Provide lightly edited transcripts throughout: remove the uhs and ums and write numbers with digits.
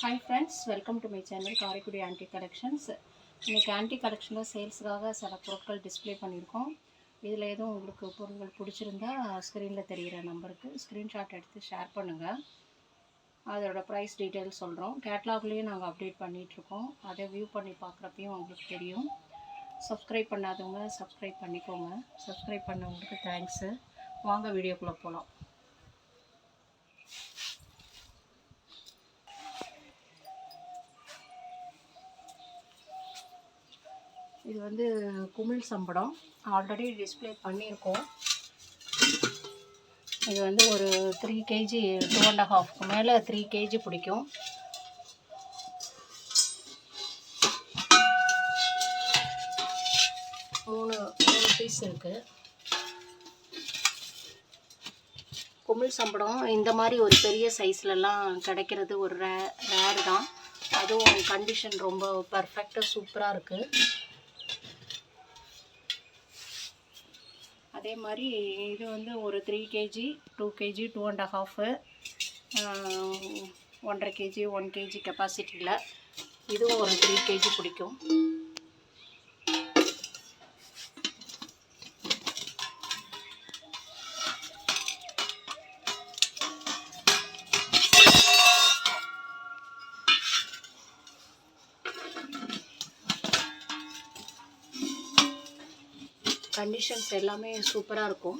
Hi friends, welcome to my channel Karikudi Antique Collections. இன்னைக்கு antique கலெக்ஷனில் சேல்ஸுக்காக சில பொருட்கள் டிஸ்ப்ளே பண்ணியிருக்கோம். இதில் எதுவும் உங்களுக்கு பொருட்கள் பிடிச்சிருந்தா ஸ்க்ரீனில் தெரிகிற நம்பருக்கு ஸ்க்ரீன்ஷாட் எடுத்து ஷேர் பண்ணுங்கள். அதோட ப்ரைஸ் டீட்டெயில்ஸ் சொல்கிறோம். கேட்லாக்லேயும் நாங்கள் அப்டேட் பண்ணிகிட்ருக்கோம். அதை வியூ பண்ணி பார்க்குறப்பையும் உங்களுக்கு தெரியும். சப்ஸ்கிரைப் பண்ணாதவங்க சப்ஸ்கிரைப் பண்ணிக்கோங்க. சப்ஸ்கிரைப் பண்ணவங்களுக்கு தேங்க்ஸு. வாங்க வீடியோக்குள்ளே போகலாம். இது வந்து குமிழ் சம்படம் ஆல்ரெடி டிஸ்ப்ளே பண்ணியிருக்கோம். இது வந்து ஒரு 3 kg 2.5க்கு மேலே 3 kg பிடிக்கும். மூணு பீஸ் இருக்குது. குமிழ் சம்படம் இந்த மாதிரி ஒரு பெரிய சைஸ்லலாம் கிடைக்கிறது ஒரு ரேர் தான். அதுவும் கண்டிஷன் ரொம்ப பர்ஃபெக்டாக சூப்பராக இருக்குது. அதே மாதிரி இது வந்து ஒரு 3 kg 2 kg 2.5 1.5 kg 1 kg கெப்பாசிட்டியில் இதுவும் ஒரு 3 kg பிடிக்கும். கண்டிஷன்ஸ் எல்லாமே சூப்பராக இருக்கும்.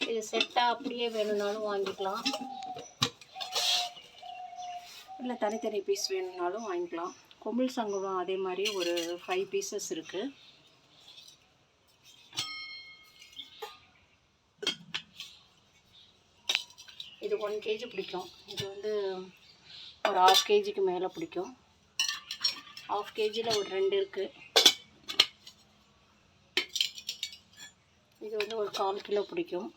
இது செட்டாக அப்படியே வேணும்னாலும் வாங்கிக்கலாம், இல்லை தனித்தனி பீஸ் வேணும்னாலும் வாங்கிக்கலாம். குமிழ் சங்கடம் அதே மாதிரி ஒரு 5 பீசஸ் இருக்குது. இது 1 kg பிடிக்கும். இது வந்து ஒரு 1/2 kgக்கு மேலே பிடிக்கும். 1/2 kgயில் ஒரு 2 இருக்குது. இது வந்து ஒரு 1/4 கிலோ பிடிக்கும்.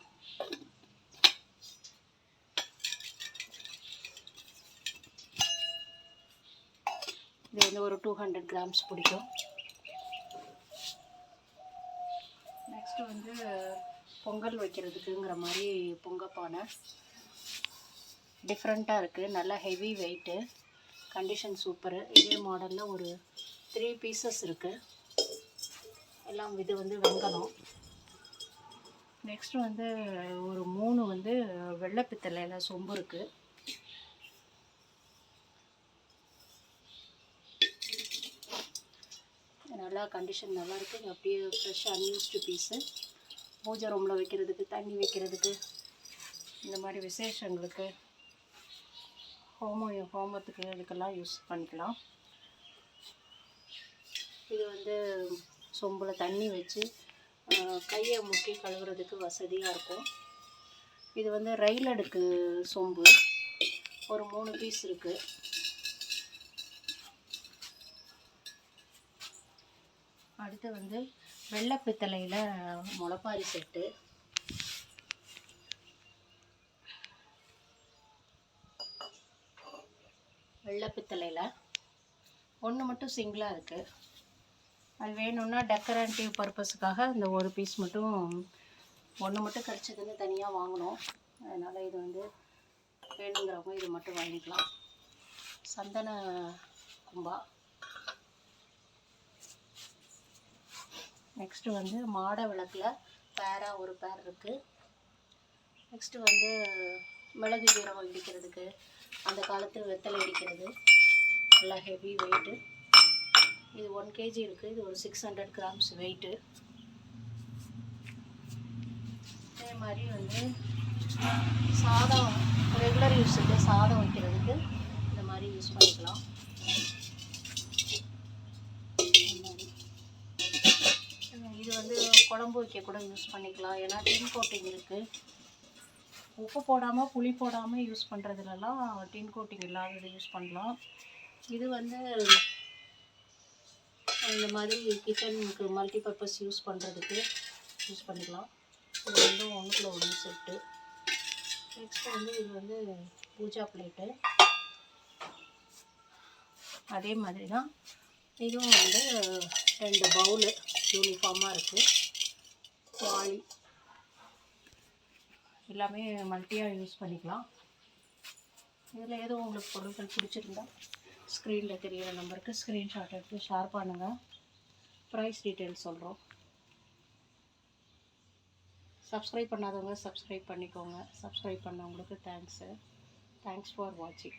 இது வந்து ஒரு 200 grams பிடிக்கும். நெக்ஸ்ட்டு வந்து பொங்கல் வைக்கிறதுக்குங்கிற மாதிரி பொங்கப்பானை டிஃப்ரெண்ட்டாக இருக்குது. நல்லா ஹெவி வெயிட்டு, கண்டிஷன் சூப்பரு. இதே மாடலில் ஒரு 3 பீசஸ் இருக்குது. எல்லாம் இது வந்து வெங்கலம். நெக்ஸ்ட்டு வந்து ஒரு 3 வந்து வெள்ளை பித்தளையில் சொம்பு இருக்குது. நல்லா கண்டிஷன் நல்லா இருக்குது. அப்படியே ஃப்ரெஷ் அன்யூஸ்டு பீஸு. பூஜை ரூமில் வைக்கிறதுக்கு, தண்ணி வைக்கிறதுக்கு, இந்த மாதிரி விசேஷங்களுக்கு, ஹோமத்துக்கு இதுக்கெல்லாம் யூஸ் பண்ணிக்கலாம். இது வந்து சொம்பில் தண்ணி வச்சு கையை முக்கி கழுவுறதுக்கு வசதியாக இருக்கும். இது வந்து ரயில் அடுக்கு சொம்பு. ஒரு 3 பீஸ் இருக்குது. அடுத்து வந்து வெள்ளை பித்தளையில் முளைப்பாரி செட்டு. வெள்ளை பித்தளையில் ஒன்று மட்டும் சிங்கிளாக இருக்குது. அது வேணும்னா டெக்கரேட்டிவ் பர்பஸுக்காக இந்த ஒரு பீஸ் மட்டும் ஒன்று மட்டும் கிடச்சதுன்னு தனியாக வாங்கணும். அதனால் இது வந்து வேணுங்கிறவங்க இது மட்டும் வாங்கிக்கலாம். சந்தன கும்பா. நெக்ஸ்ட்டு வந்து மாட விளக்கில் பேராக ஒரு பேர் இருக்குது. நெக்ஸ்ட்டு வந்து மிளகு ஜீரகம் இடிக்கிறதுக்கு, அந்த காலத்து வெத்தலை இடிக்கிறது. நல்லா ஹெவி வெயிட்டு. இது 1 kg இருக்குது. இது ஒரு 600 grams வெயிட்டு. அதே மாதிரி வந்து சாதம் ரெகுலர் யூஸுக்கு சாதம் வைக்கிறதுக்கு இந்த மாதிரி யூஸ் பண்ணிக்கலாம். இது வந்து குழம்பு வைக்க கூட யூஸ் பண்ணிக்கலாம். ஏன்னா டின் கோட்டிங் இருக்குது. உப்பு போடாமல் புளி போடாமல் யூஸ் பண்ணுறதுலலாம் டின் கோட்டிங் இல்லாதது யூஸ் பண்ணலாம். இது வந்து இந்த மாதிரி கிச்சனுக்கு மல்டி பர்பஸ் யூஸ் பண்ணுறதுக்கு யூஸ் பண்ணிக்கலாம். இது வந்து 1க்குள்ள 1 செட்டு. நெக்ஸ்ட் வந்து இது வந்து பூஜா பிளேட்டு. அதே மாதிரி தான் இதுவும் வந்து 2 பவுலு யூனிஃபார்மாக இருக்குது. வாளி எல்லாமே மல்டியாக யூஸ் பண்ணிக்கலாம். இதில் எதுவும் உங்களுக்கு பொருட்கள் பிடிச்சிருந்தா ஸ்க்ரீனில் தெரிகிற நம்பருக்கு ஸ்க்ரீன்ஷாட் எடுத்து ஷேர் பண்ணுங்கள். ப்ரைஸ் டீட்டெயில்ஸ் சொல்கிறோம். சப்ஸ்கிரைப் பண்ணாதவங்க சப்ஸ்கிரைப் பண்ணிக்கோங்க. சப்ஸ்கிரைப் பண்ணவங்களுக்கு தேங்க்ஸ் ஃபார் வாட்சிங்.